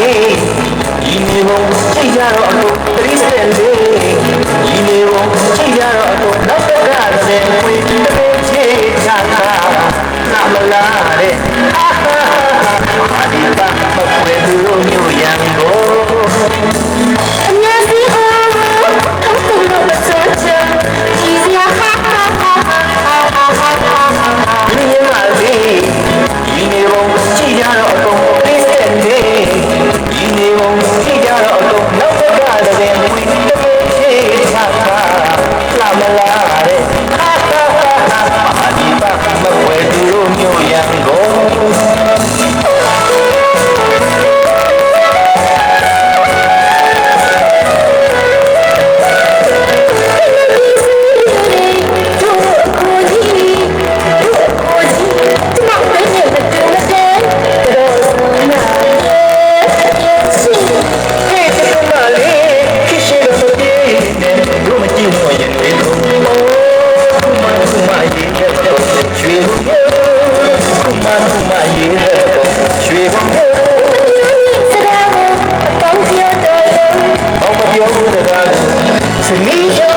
ဒီနေဘုံကြည့်ကြတော့အခုသတိနဲ့လေးဒီနေဘုံကြည့်ကြတော့အခုနောက်တော့ကလည်းဝေးတစ်ပင်ချေချာနာမလားတဲ့အာဒီကမကွယ်သူတို့မျိုးရန်ကိုအမြဲစီအောင်ကောင်းဆုံးလို့မဆိုချင်ဒီစရာဟာဒီမှာလေးဒီနေဘုံကြည့်ကြတော့အခုသတိနဲ့လေးဒီနေဘုံကြည့်ကြတော့အခုနောက်တော့ကလည်းဝေးတစ်ပင်ချေချာနာမလားတဲ့အာဒီကမကွယ်သူတို့မျိုးရန်ကိုTo me,